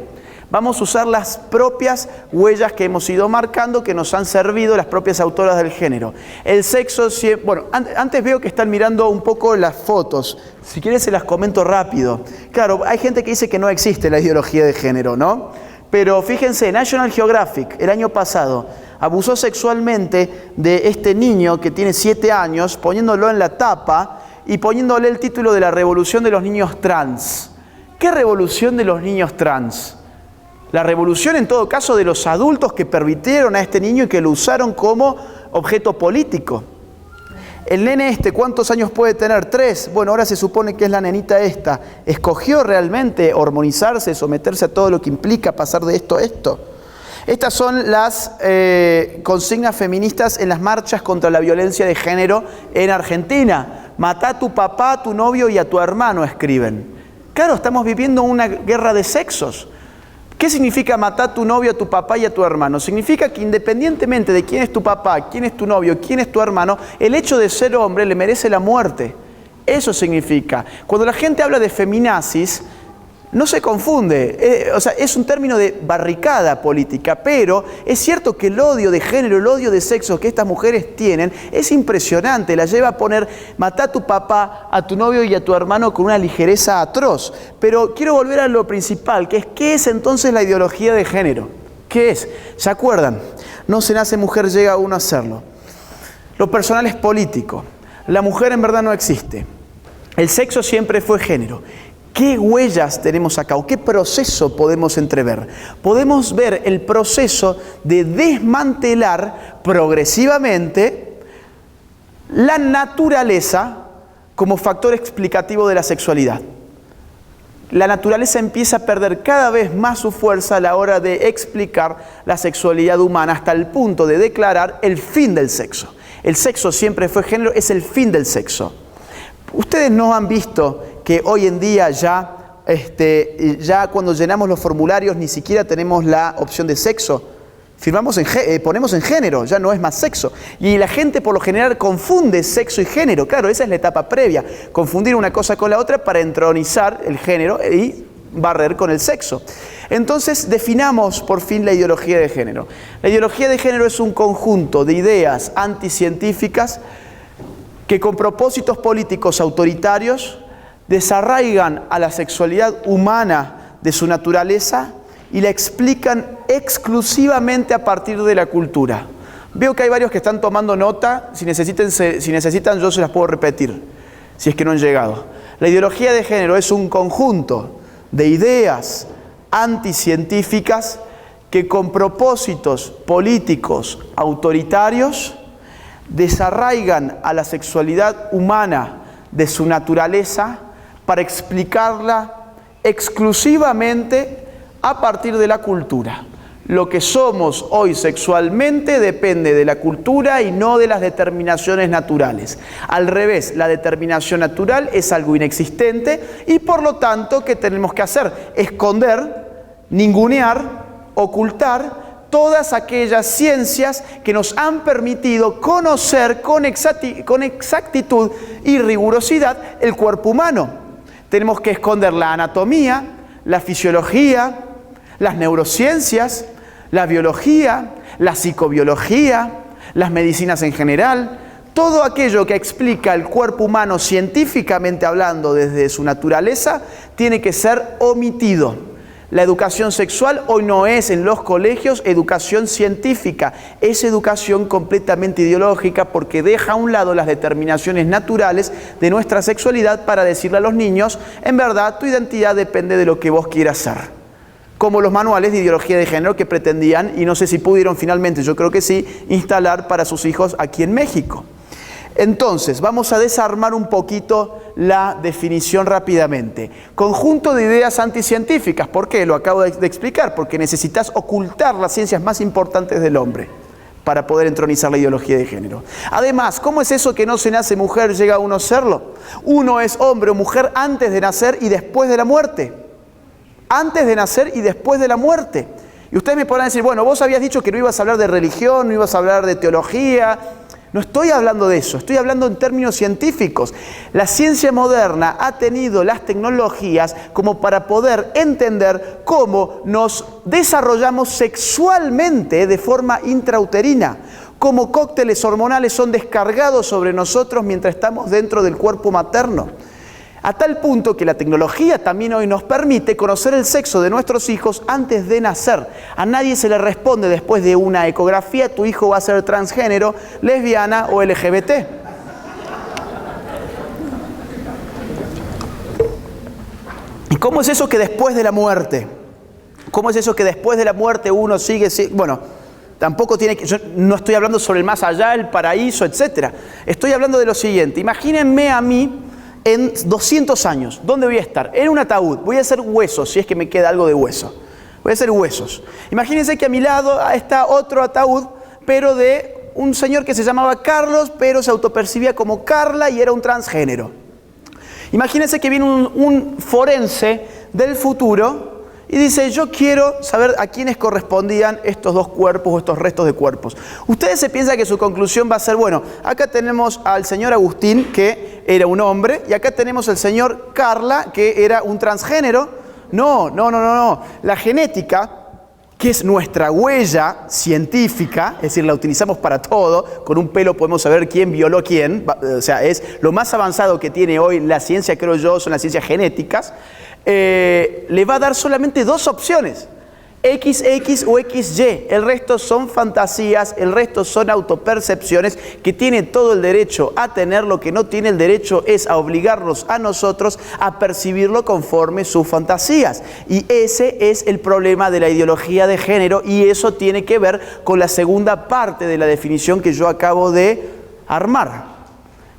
S1: Vamos a usar las propias huellas que hemos ido marcando, que nos han servido las propias autoras del género. El sexo, bueno, antes veo que están mirando un poco las fotos. Si quieres se las comento rápido. Claro, hay gente que dice que no existe la ideología de género, ¿no? Pero fíjense, National Geographic el año pasado abusó sexualmente de este niño que tiene 7 años, poniéndolo en la tapa y poniéndole el título de la revolución de los niños trans. ¿Qué revolución de los niños trans? La revolución, en todo caso, de los adultos que permitieron a este niño y que lo usaron como objeto político. El nene este, ¿cuántos años puede tener? 3. Bueno, ahora se supone que es la nenita esta. ¿Escogió realmente hormonizarse, someterse a todo lo que implica pasar de esto a esto? Estas son las consignas feministas en las marchas contra la violencia de género en Argentina. Matá a tu papá, a tu novio y a tu hermano, escriben. Claro, estamos viviendo una guerra de sexos. ¿Qué significa matar a tu novio, a tu papá y a tu hermano? Significa que independientemente de quién es tu papá, quién es tu novio, quién es tu hermano, el hecho de ser hombre le merece la muerte. Eso significa. Cuando la gente habla de feminazis, no se confunde, o sea, es un término de barricada política, pero es cierto que el odio de género, el odio de sexo que estas mujeres tienen es impresionante, la lleva a poner, matá a tu papá, a tu novio y a tu hermano con una ligereza atroz. Pero quiero volver a lo principal, que es, ¿qué es entonces la ideología de género? ¿Qué es? ¿Se acuerdan? No se nace mujer, llega uno a serlo. Lo personal es político, la mujer en verdad no existe, el sexo siempre fue género. ¿Qué huellas tenemos acá o qué proceso podemos entrever? Podemos ver el proceso de desmantelar progresivamente la naturaleza como factor explicativo de la sexualidad. La naturaleza empieza a perder cada vez más su fuerza a la hora de explicar la sexualidad humana hasta el punto de declarar el fin del sexo. El sexo siempre fue género, es el fin del sexo. Ustedes no han visto que hoy en día ya cuando llenamos los formularios ni siquiera tenemos la opción de sexo. Ponemos en género, ya no es más sexo. Y la gente por lo general confunde sexo y género. Claro, esa es la etapa previa. Confundir una cosa con la otra para entronizar el género y barrer con el sexo. Entonces definamos por fin la ideología de género. La ideología de género es un conjunto de ideas anticientíficas que con propósitos políticos autoritarios desarraigan a la sexualidad humana de su naturaleza y la explican exclusivamente a partir de la cultura. Veo que hay varios que están tomando nota. Si necesitan, yo se las puedo repetir, si es que no han llegado. La ideología de género es un conjunto de ideas anticientíficas que con propósitos políticos autoritarios desarraigan a la sexualidad humana de su naturaleza para explicarla exclusivamente a partir de la cultura. Lo que somos hoy sexualmente depende de la cultura y no de las determinaciones naturales. Al revés, la determinación natural es algo inexistente y por lo tanto, ¿qué tenemos que hacer? Esconder, ningunear, ocultar todas aquellas ciencias que nos han permitido conocer con exactitud y rigurosidad el cuerpo humano. Tenemos que esconder la anatomía, la fisiología, las neurociencias, la biología, la psicobiología, las medicinas en general, todo aquello que explica el cuerpo humano científicamente hablando desde su naturaleza, tiene que ser omitido. La educación sexual hoy no es en los colegios educación científica, es educación completamente ideológica porque deja a un lado las determinaciones naturales de nuestra sexualidad para decirle a los niños, en verdad tu identidad depende de lo que vos quieras ser. Como los manuales de ideología de género que pretendían, y no sé si pudieron finalmente, yo creo que sí, instalar para sus hijos aquí en México. Entonces, vamos a desarmar un poquito la definición rápidamente. Conjunto de ideas anticientíficas. ¿Por qué? Lo acabo de explicar. Porque necesitas ocultar las ciencias más importantes del hombre para poder entronizar la ideología de género. Además, ¿cómo es eso que no se nace mujer, llega uno a serlo? Uno es hombre o mujer antes de nacer y después de la muerte. Antes de nacer y después de la muerte. Y ustedes me podrán decir, bueno, vos habías dicho que no ibas a hablar de religión, no ibas a hablar de teología. No estoy hablando de eso, estoy hablando en términos científicos. La ciencia moderna ha tenido las tecnologías como para poder entender cómo nos desarrollamos sexualmente de forma intrauterina, cómo cócteles hormonales son descargados sobre nosotros mientras estamos dentro del cuerpo materno. A tal punto que la tecnología también hoy nos permite conocer el sexo de nuestros hijos antes de nacer. A nadie se le responde después de una ecografía, tu hijo va a ser transgénero, lesbiana o LGBT. ¿Y cómo es eso que después de la muerte? ¿Cómo es eso que después de la muerte uno sigue? Bueno, tampoco tiene que... Yo no estoy hablando sobre el más allá, el paraíso, etc. Estoy hablando de lo siguiente. Imagínense a mí en 200 años, ¿dónde voy a estar? En un ataúd, voy a hacer huesos, si es que me queda algo de hueso. Voy a hacer huesos. Imagínense que a mi lado está otro ataúd, pero de un señor que se llamaba Carlos, pero se autopercibía como Carla y era un transgénero. Imagínense que viene un forense del futuro y dice, yo quiero saber a quiénes correspondían estos dos cuerpos o estos restos de cuerpos. Ustedes se piensan que su conclusión va a ser, bueno, acá tenemos al señor Agustín, que era un hombre, y acá tenemos al señor Carla, que era un transgénero. No. La genética, que es nuestra huella científica, es decir, la utilizamos para todo, con un pelo podemos saber quién violó quién, o sea, es lo más avanzado que tiene hoy la ciencia, creo yo, son las ciencias genéticas, le va a dar solamente dos opciones, XX o XY, el resto son fantasías, el resto son autopercepciones que tiene todo el derecho a tener, lo que no tiene el derecho es a obligarnos a nosotros a percibirlo conforme sus fantasías. Y ese es el problema de la ideología de género y eso tiene que ver con la segunda parte de la definición que yo acabo de armar.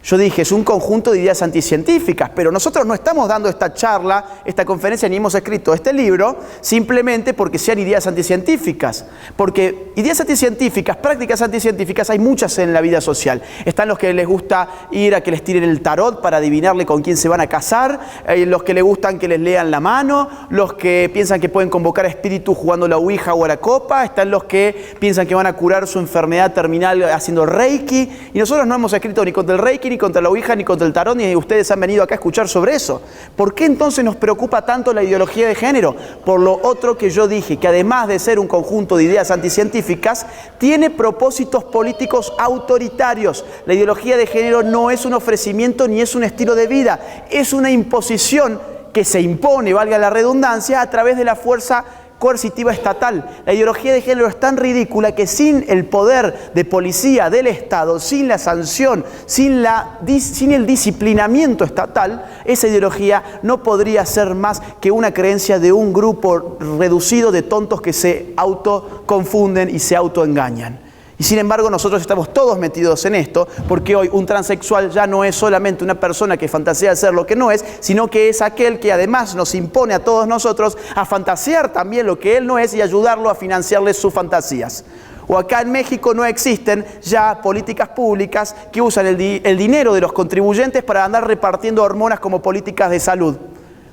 S1: Yo dije, es un conjunto de ideas anticientíficas, pero nosotros no estamos dando esta charla, esta conferencia, ni hemos escrito este libro, simplemente porque sean ideas anticientíficas. Porque ideas anticientíficas, prácticas anticientíficas, hay muchas en la vida social. Están los que les gusta ir a que les tiren el tarot para adivinarle con quién se van a casar, los que les gustan que les lean la mano, los que piensan que pueden convocar a espíritus jugando la ouija o a la copa, están los que piensan que van a curar su enfermedad terminal haciendo reiki, y nosotros no hemos escrito ni contra el reiki, ni contra la ouija, ni contra el tarot, ni ustedes han venido acá a escuchar sobre eso. ¿Por qué entonces nos preocupa tanto la ideología de género? Por lo otro que yo dije, que además de ser un conjunto de ideas anticientíficas, tiene propósitos políticos autoritarios. La ideología de género no es un ofrecimiento ni es un estilo de vida, es una imposición que se impone, valga la redundancia, a través de la fuerza coercitiva estatal. La ideología de género es tan ridícula que sin el poder de policía del Estado, sin la sanción, sin el disciplinamiento estatal, esa ideología no podría ser más que una creencia de un grupo reducido de tontos que se autoconfunden y se autoengañan. Y sin embargo nosotros estamos todos metidos en esto, porque hoy un transexual ya no es solamente una persona que fantasea ser lo que no es, sino que es aquel que además nos impone a todos nosotros a fantasear también lo que él no es y ayudarlo a financiarle sus fantasías. O acá en México no existen ya políticas públicas que usan el dinero de los contribuyentes para andar repartiendo hormonas como políticas de salud,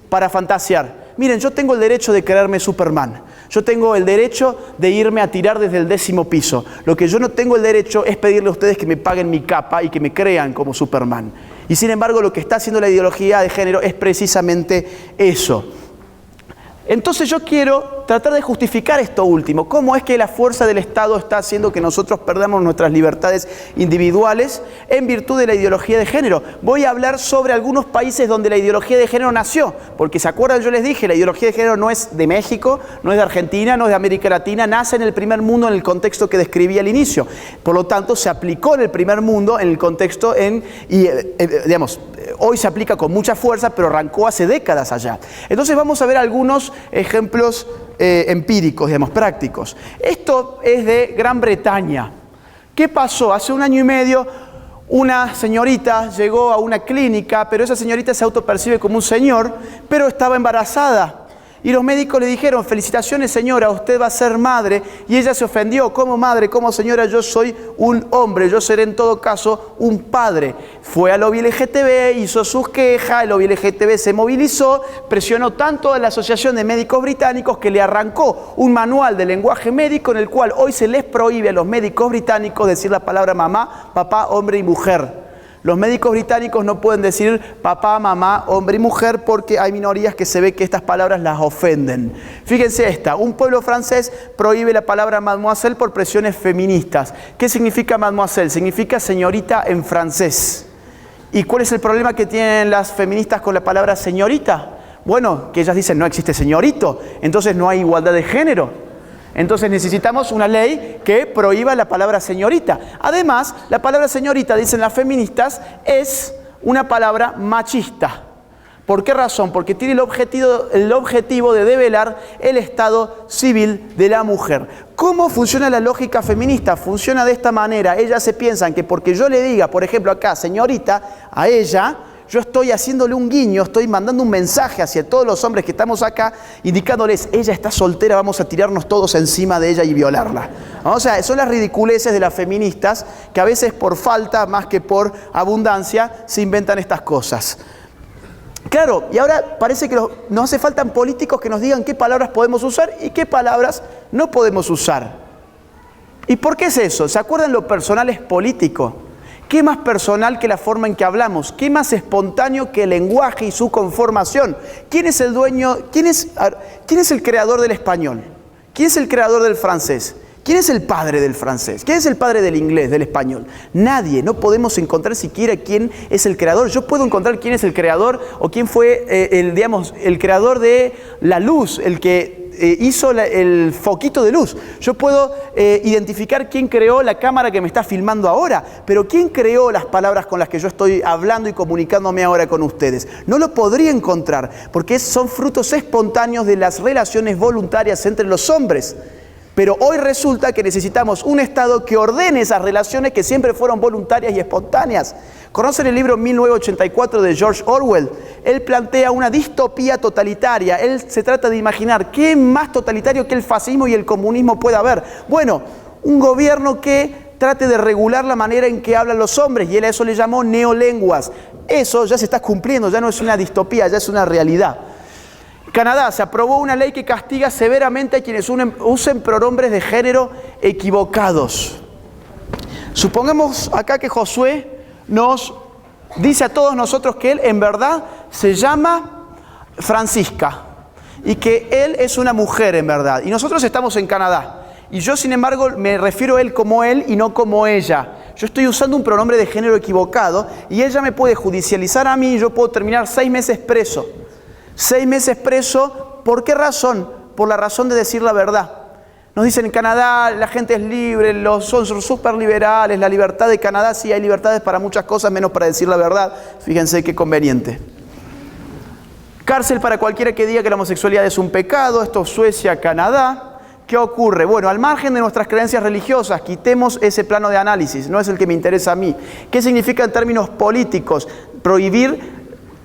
S1: para fantasear. Miren, yo tengo el derecho de creerme Superman. Yo tengo el derecho de irme a tirar desde el 10º piso. Lo que yo no tengo el derecho es pedirle a ustedes que me paguen mi capa y que me crean como Superman. Y sin embargo, lo que está haciendo la ideología de género es precisamente eso. Entonces yo quiero tratar de justificar esto último. ¿Cómo es que la fuerza del Estado está haciendo que nosotros perdamos nuestras libertades individuales en virtud de la ideología de género? Voy a hablar sobre algunos países donde la ideología de género nació. Porque ¿se acuerdan? Yo les dije, la ideología de género no es de México, no es de Argentina, no es de América Latina. Nace en el primer mundo en el contexto que describí al inicio. Por lo tanto, se aplicó en el primer mundo en el contexto hoy se aplica con mucha fuerza, pero arrancó hace décadas allá. Entonces vamos a ver algunos ejemplos empíricos, prácticos. Esto es de Gran Bretaña. ¿Qué pasó? Hace 1 año y medio una señorita llegó a una clínica, pero esa señorita se autopercibe como un señor, pero estaba embarazada. Y los médicos le dijeron, felicitaciones señora, usted va a ser madre. Y ella se ofendió, ¿cómo madre? ¿Cómo señora? Yo soy un hombre, yo seré en todo caso un padre. Fue al lobby LGTB, hizo sus quejas, el lobby LGTB se movilizó, presionó tanto a la Asociación de Médicos Británicos que le arrancó un manual de lenguaje médico en el cual hoy se les prohíbe a los médicos británicos decir la palabra mamá, papá, hombre y mujer. Los médicos británicos no pueden decir papá, mamá, hombre y mujer porque hay minorías que se ve que estas palabras las ofenden. Fíjense esta, un pueblo francés prohíbe la palabra mademoiselle por presiones feministas. ¿Qué significa mademoiselle? Significa señorita en francés. ¿Y cuál es el problema que tienen las feministas con la palabra señorita? Bueno, que ellas dicen no existe señorito, entonces no hay igualdad de género. Entonces necesitamos una ley que prohíba la palabra señorita. Además, la palabra señorita, dicen las feministas, es una palabra machista. ¿Por qué razón? Porque tiene el objetivo de develar el estado civil de la mujer. ¿Cómo funciona la lógica feminista? Funciona de esta manera. Ellas se piensan que porque yo le diga, por ejemplo acá, señorita, a ella, yo estoy haciéndole un guiño, estoy mandando un mensaje hacia todos los hombres que estamos acá, indicándoles, ella está soltera, vamos a tirarnos todos encima de ella y violarla. O sea, son las ridiculeces de las feministas que a veces por falta, más que por abundancia, se inventan estas cosas. Claro, y ahora parece que nos hace falta políticos que nos digan qué palabras podemos usar y qué palabras no podemos usar. ¿Y por qué es eso? ¿Se acuerdan? Lo personal es político. ¿Qué más personal que la forma en que hablamos? ¿Qué más espontáneo que el lenguaje y su conformación? ¿Quién es el dueño? ¿Quién es el creador del español? ¿Quién es el creador del francés? ¿Quién es el padre del francés? ¿Quién es el padre del inglés, del español? Nadie. No podemos encontrar siquiera quién es el creador. Yo puedo encontrar quién es el creador o quién fue el creador de la luz, el que hizo el foquito de luz. Yo puedo identificar quién creó la cámara que me está filmando ahora, pero quién creó las palabras con las que yo estoy hablando y comunicándome ahora con ustedes. No lo podría encontrar, porque son frutos espontáneos de las relaciones voluntarias entre los hombres. Pero hoy resulta que necesitamos un Estado que ordene esas relaciones que siempre fueron voluntarias y espontáneas. ¿Conocen el libro 1984 de George Orwell? Él plantea una distopía totalitaria. Él se trata de imaginar qué más totalitario que el fascismo y el comunismo puede haber. Bueno, un gobierno que trate de regular la manera en que hablan los hombres, y él a eso le llamó neolenguas. Eso ya se está cumpliendo, ya no es una distopía, ya es una realidad. Canadá, se aprobó una ley que castiga severamente a quienes usen pronombres de género equivocados. Supongamos acá que Josué nos dice a todos nosotros que él en verdad se llama Francisca y que él es una mujer en verdad. Y nosotros estamos en Canadá. Y yo, sin embargo, me refiero a él como él y no como ella. Yo estoy usando un pronombre de género equivocado y ella me puede judicializar a mí y yo puedo terminar 6 meses preso. 6 meses preso, ¿por qué razón? por la razón de decir la verdad. Nos dicen en Canadá la gente es libre, son súper liberales, la libertad de Canadá, sí hay libertades para muchas cosas, menos para decir la verdad. Fíjense qué conveniente. Cárcel para cualquiera que diga que la homosexualidad es un pecado, esto es Suecia, Canadá. ¿Qué ocurre? Bueno, al margen de nuestras creencias religiosas, quitemos ese plano de análisis, no es el que me interesa a mí. ¿Qué significa en términos políticos prohibir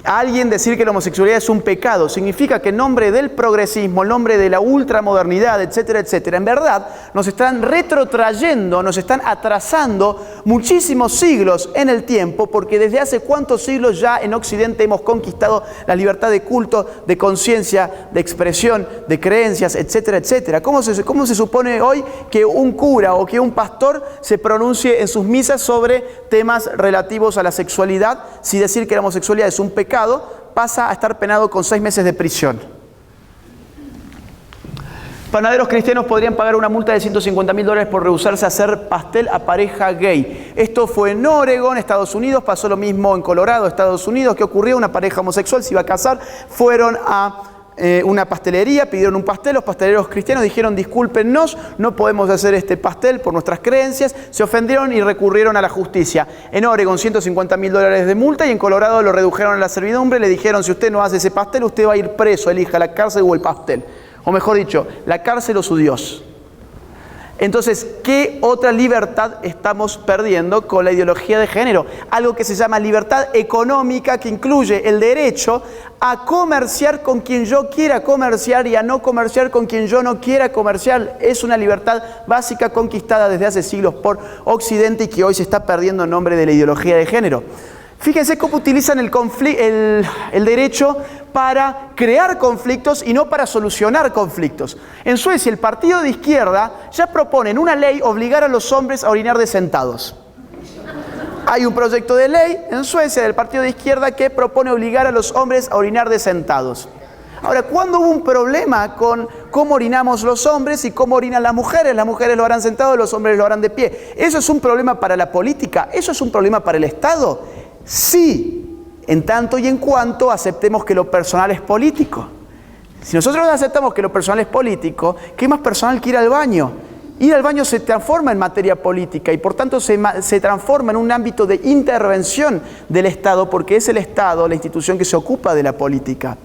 S1: a alguien decir que la homosexualidad es un pecado? Significa que en nombre del progresismo, en nombre de la ultramodernidad, etcétera, etcétera, en verdad nos están retrotrayendo, nos están atrasando muchísimos siglos en el tiempo, porque desde hace cuántos siglos ya en Occidente hemos conquistado la libertad de culto, de conciencia, de expresión, de creencias, etcétera, etcétera. ¿Cómo se supone hoy que un cura o que un pastor se pronuncie en sus misas sobre temas relativos a la sexualidad si decir que la homosexualidad es un pecado pasa a estar penado con 6 meses de prisión? Panaderos cristianos podrían pagar una multa de $150.000 por rehusarse a hacer pastel a pareja gay. Esto fue en Oregon, Estados Unidos, pasó lo mismo en Colorado, Estados Unidos. ¿Qué ocurrió? Una pareja homosexual se iba a casar, fueron a una pastelería, pidieron un pastel, los pasteleros cristianos dijeron discúlpennos, no podemos hacer este pastel por nuestras creencias, se ofendieron y recurrieron a la justicia. En Oregon $150.000 de multa y en Colorado lo redujeron a la servidumbre, le dijeron si usted no hace ese pastel usted va a ir preso, elija la cárcel o el pastel, o mejor dicho, la cárcel o su Dios. Entonces, ¿qué otra libertad estamos perdiendo con la ideología de género? Algo que se llama libertad económica, que incluye el derecho a comerciar con quien yo quiera comerciar y a no comerciar con quien yo no quiera comerciar. Es una libertad básica conquistada desde hace siglos por Occidente y que hoy se está perdiendo en nombre de la ideología de género. Fíjense cómo utilizan el derecho para crear conflictos y no para solucionar conflictos. En Suecia, el partido de izquierda ya propone en una ley obligar a los hombres a orinar de sentados. Hay un proyecto de ley en Suecia del partido de izquierda que propone obligar a los hombres a orinar de sentados. Ahora, ¿cuándo hubo un problema con cómo orinamos los hombres y cómo orinan las mujeres? Las mujeres lo harán sentado, los hombres lo harán de pie. ¿Eso es un problema para la política? ¿Eso es un problema para el Estado? Sí, en tanto y en cuanto aceptemos que lo personal es político. Si nosotros aceptamos que lo personal es político, ¿qué más personal que ir al baño? Ir al baño se transforma en materia política y por tanto se transforma en un ámbito de intervención del Estado, porque es el Estado la institución que se ocupa de la política.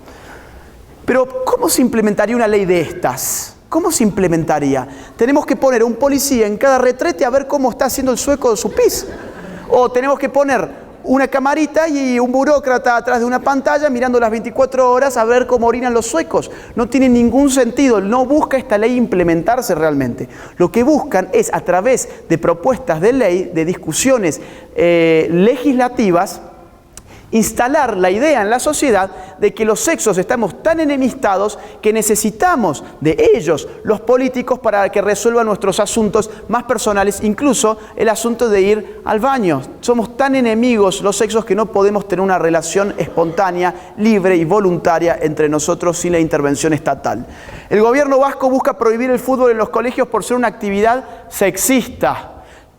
S1: Pero ¿cómo se implementaría una ley de estas? ¿Cómo se implementaría? Tenemos que poner un policía en cada retrete a ver cómo está haciendo el sueco de su pis. O tenemos que poner una camarita y un burócrata atrás de una pantalla mirando las 24 horas a ver cómo orinan los suecos. No tiene ningún sentido, no busca esta ley implementarse realmente. Lo que buscan es, a través de propuestas de ley, de discusiones legislativas, instalar la idea en la sociedad de que los sexos estamos tan enemistados que necesitamos de ellos, los políticos, para que resuelvan nuestros asuntos más personales, incluso el asunto de ir al baño. Somos tan enemigos los sexos que no podemos tener una relación espontánea, libre y voluntaria entre nosotros sin la intervención estatal. El gobierno vasco busca prohibir el fútbol en los colegios por ser una actividad sexista.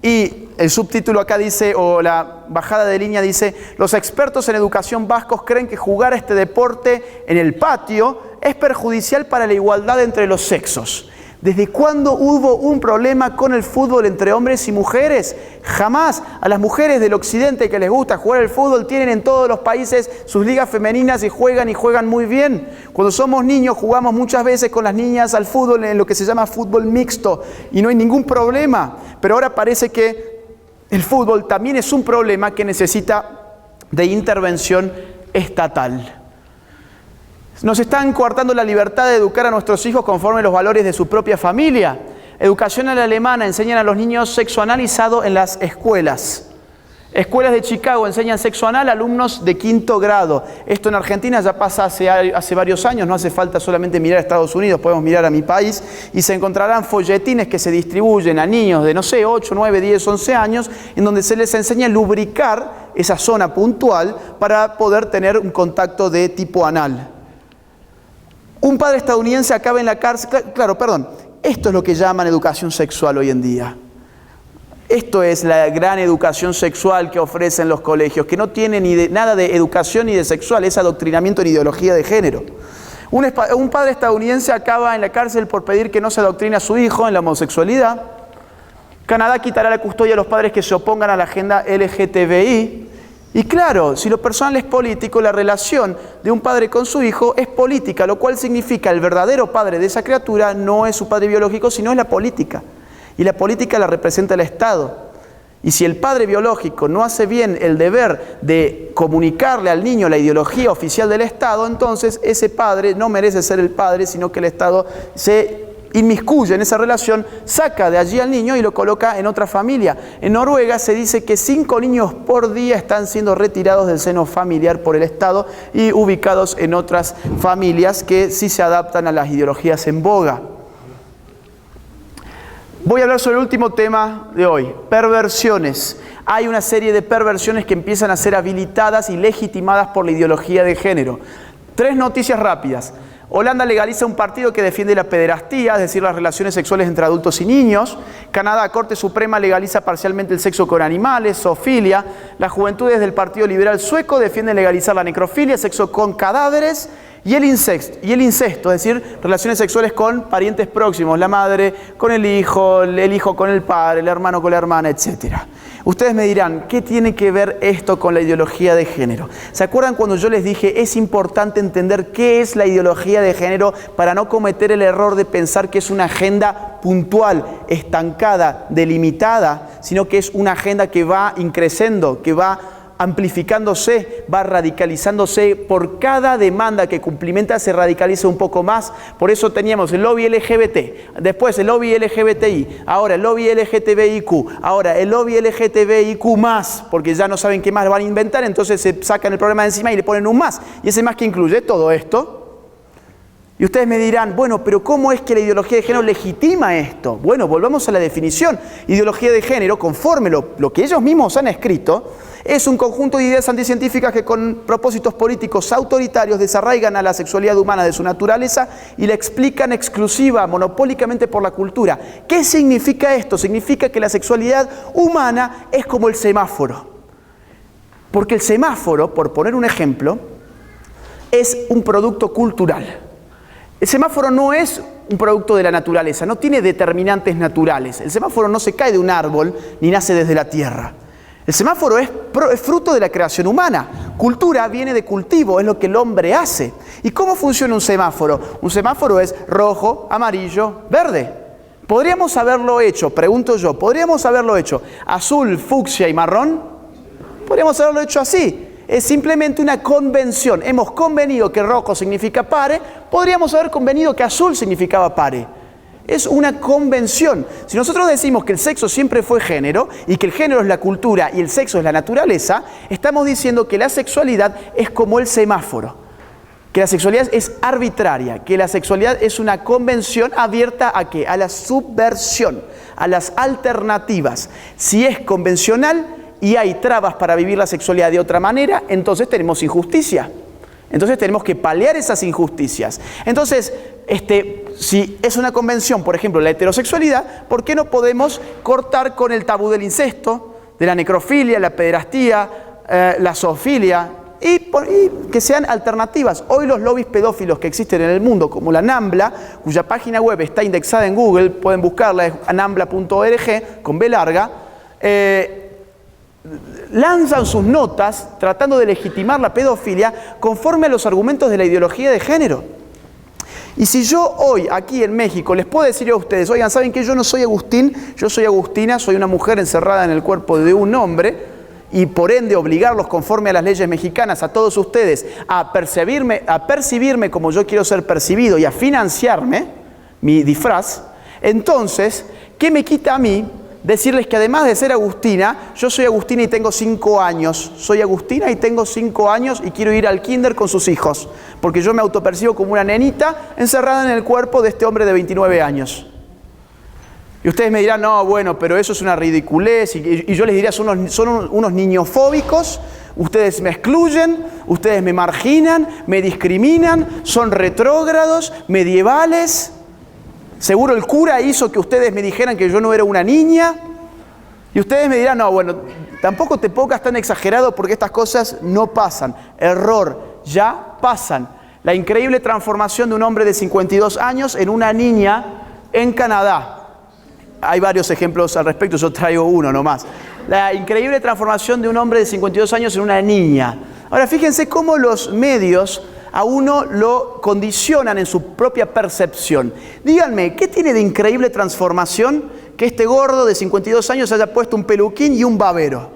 S1: Y el subtítulo acá dice, o la bajada de línea dice, los expertos en educación vascos creen que jugar a este deporte en el patio es perjudicial para la igualdad entre los sexos. ¿Desde cuándo hubo un problema con el fútbol entre hombres y mujeres? Jamás. A las mujeres del occidente que les gusta jugar el fútbol tienen en todos los países sus ligas femeninas y juegan muy bien. Cuando somos niños jugamos muchas veces con las niñas al fútbol en lo que se llama fútbol mixto y no hay ningún problema. Pero ahora parece que el fútbol también es un problema que necesita de intervención estatal. Nos están coartando la libertad de educar a nuestros hijos conforme a los valores de su propia familia. Educación a la alemana, enseñan a los niños sexo analizado en las escuelas. Escuelas de Chicago enseñan sexo anal a alumnos de 5º grado. Esto en Argentina ya pasa hace varios años, no hace falta solamente mirar a Estados Unidos, podemos mirar a mi país y se encontrarán folletines que se distribuyen a niños de, 8, 9, 10, 11 años, en donde se les enseña a lubricar esa zona puntual para poder tener un contacto de tipo anal. Un padre estadounidense acaba en la cárcel. Esto es lo que llaman educación sexual hoy en día. Esto es la gran educación sexual que ofrecen los colegios, que no tiene nada de educación ni de sexual, es adoctrinamiento en ideología de género. Un padre estadounidense acaba en la cárcel por pedir que no se adoctrine a su hijo en la homosexualidad. Canadá quitará la custodia a los padres que se opongan a la agenda LGTBI. Y claro, si lo personal es político, la relación de un padre con su hijo es política, lo cual significa el verdadero padre de esa criatura no es su padre biológico, sino es la política. Y la política la representa el Estado. Y si el padre biológico no hace bien el deber de comunicarle al niño la ideología oficial del Estado, entonces ese padre no merece ser el padre, sino que el Estado se inmiscuye en esa relación, saca de allí al niño y lo coloca en otra familia. En Noruega se dice que 5 niños por día están siendo retirados del seno familiar por el Estado y ubicados en otras familias que sí se adaptan a las ideologías en boga. Voy a hablar sobre el último tema de hoy, perversiones. Hay una serie de perversiones que empiezan a ser habilitadas y legitimadas por la ideología de género. 3 noticias rápidas. Holanda legaliza un partido que defiende la pederastía, es decir, las relaciones sexuales entre adultos y niños. Canadá, Corte Suprema, legaliza parcialmente el sexo con animales, zoofilia. Las juventudes del Partido Liberal Sueco defienden legalizar la necrofilia, sexo con cadáveres. Y el incesto, es decir, relaciones sexuales con parientes próximos, la madre con el hijo con el padre, el hermano con la hermana, etc. Ustedes me dirán, ¿qué tiene que ver esto con la ideología de género? ¿Se acuerdan cuando yo les dije, es importante entender qué es la ideología de género para no cometer el error de pensar que es una agenda puntual, estancada, delimitada, sino que es una agenda que va increciendo, que va amplificándose, va radicalizándose, por cada demanda que cumplimenta se radicaliza un poco más. Por eso teníamos el lobby LGBT, después el lobby LGBTI, ahora el lobby LGTBIQ, ahora el lobby LGTBIQ+, porque ya no saben qué más van a inventar, entonces se sacan el problema de encima y le ponen un más. Y ese más que incluye todo esto. Y ustedes me dirán, bueno, pero ¿cómo es que la ideología de género legitima esto? Bueno, volvamos a la definición. Ideología de género, conforme lo que ellos mismos han escrito, es un conjunto de ideas anticientíficas que con propósitos políticos autoritarios desarraigan a la sexualidad humana de su naturaleza y la explican exclusiva, monopólicamente por la cultura. ¿Qué significa esto? Significa que la sexualidad humana es como el semáforo. Porque el semáforo, por poner un ejemplo, es un producto cultural. El semáforo no es un producto de la naturaleza, no tiene determinantes naturales. El semáforo no se cae de un árbol ni nace desde la tierra. El semáforo es fruto de la creación humana. Cultura viene de cultivo, es lo que el hombre hace. ¿Y cómo funciona un semáforo? Un semáforo es rojo, amarillo, verde. ¿Podríamos haberlo hecho, pregunto yo, podríamos haberlo hecho azul, fucsia y marrón? Podríamos haberlo hecho así. Es simplemente una convención. Hemos convenido que rojo significa pare, podríamos haber convenido que azul significaba pare. Es una convención. Si nosotros decimos que el sexo siempre fue género y que el género es la cultura y el sexo es la naturaleza, estamos diciendo que la sexualidad es como el semáforo, que la sexualidad es arbitraria, que la sexualidad es una convención abierta ¿a qué? A la subversión, a las alternativas. Si es convencional y hay trabas para vivir la sexualidad de otra manera, entonces tenemos injusticia. Entonces tenemos que paliar esas injusticias. Entonces, si es una convención, por ejemplo, la heterosexualidad, ¿por qué no podemos cortar con el tabú del incesto, de la necrofilia, la pederastía, la zoofilia, y que sean alternativas? Hoy los lobbies pedófilos que existen en el mundo, como la NAMBLA, cuya página web está indexada en Google, pueden buscarla, es nambla.org, con B larga, lanzan sus notas tratando de legitimar la pedofilia conforme a los argumentos de la ideología de género. Y si yo hoy, aquí en México, les puedo decir a ustedes, oigan, ¿saben que yo no soy Agustín? Yo soy Agustina, soy una mujer encerrada en el cuerpo de un hombre, y por ende obligarlos conforme a las leyes mexicanas, a todos ustedes, a percibirme como yo quiero ser percibido y a financiarme mi disfraz, entonces, ¿qué me quita a mí decirles que además de ser Agustina, yo soy Agustina y tengo 5 años. Soy Agustina y tengo 5 años y quiero ir al kinder con sus hijos, porque yo me autopercibo como una nenita encerrada en el cuerpo de este hombre de 29 años. Y ustedes me dirán, no, bueno, pero eso es una ridiculez. Y yo les diría, son unos niñofóbicos, ustedes me excluyen, ustedes me marginan, me discriminan, son retrógrados, medievales. Seguro el cura hizo que ustedes me dijeran que yo no era una niña. Y ustedes me dirán, no, bueno, tampoco te pongas tan exagerado porque estas cosas no pasan. Error, ya pasan. La increíble transformación de un hombre de 52 años en una niña en Canadá. Hay varios ejemplos al respecto, yo traigo uno nomás. La increíble transformación de un hombre de 52 años en una niña. Ahora fíjense cómo los medios a uno lo condicionan en su propia percepción. Díganme, ¿qué tiene de increíble transformación que este gordo de 52 años haya puesto un peluquín y un babero?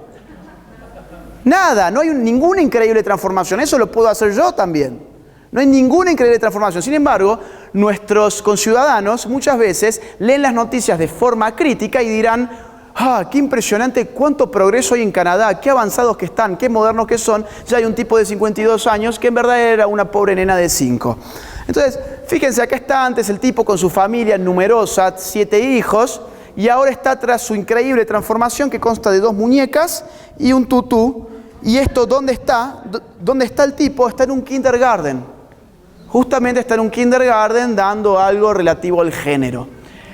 S1: Nada, no hay ninguna increíble transformación. Eso lo puedo hacer yo también. No hay ninguna increíble transformación. Sin embargo, nuestros conciudadanos muchas veces leen las noticias de forma crítica y dirán: ¡ah, qué impresionante! ¡Cuánto progreso hay en Canadá! ¡Qué avanzados que están! ¡Qué modernos que son! Ya hay un tipo de 52 años que en verdad era una pobre nena de 5. Entonces, fíjense, acá está antes el tipo con su familia numerosa, 7 hijos, y ahora está tras su increíble transformación que consta de 2 muñecas y un tutú. ¿Y esto dónde está? ¿Dónde está el tipo? Está en un kindergarten. Justamente está en un kindergarten dando algo relativo al género.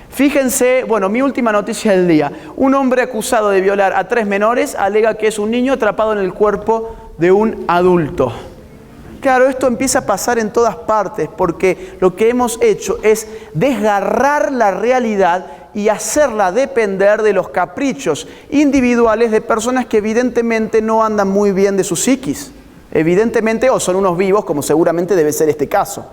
S1: Fíjense, bueno, mi última noticia del día. Un hombre acusado de violar a 3 menores alega que es un niño atrapado en el cuerpo de un adulto. Claro, esto empieza a pasar en todas partes porque lo que hemos hecho es desgarrar la realidad y hacerla depender de los caprichos individuales de personas que evidentemente no andan muy bien de su psiquis. Evidentemente, o son unos vivos, como seguramente debe ser este caso.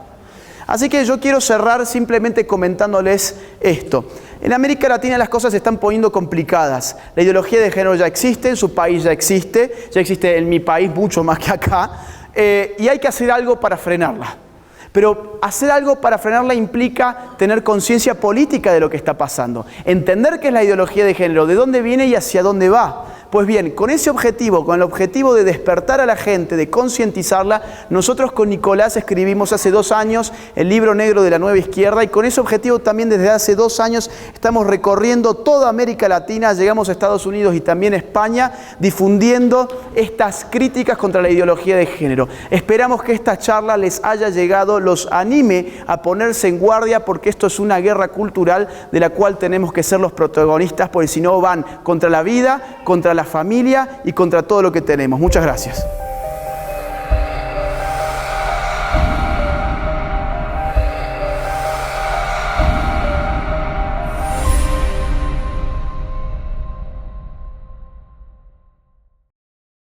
S1: Así que yo quiero cerrar simplemente comentándoles esto. En América Latina las cosas se están poniendo complicadas. La ideología de género ya existe, en su país ya existe en mi país mucho más que acá, y hay que hacer algo para frenarla. Pero hacer algo para frenarla implica tener conciencia política de lo que está pasando, entender qué es la ideología de género, de dónde viene y hacia dónde va. Pues bien, con ese objetivo, con el objetivo de despertar a la gente, de concientizarla, nosotros con Nicolás escribimos hace 2 años el libro negro de la nueva izquierda y con ese objetivo también desde hace 2 años estamos recorriendo toda América Latina, llegamos a Estados Unidos y también a España, difundiendo estas críticas contra la ideología de género. Esperamos que esta charla les haya llegado, los anime a ponerse en guardia porque esto es una guerra cultural de la cual tenemos que ser los protagonistas porque si no van contra la vida, contra la familia y contra todo lo que tenemos. Muchas gracias.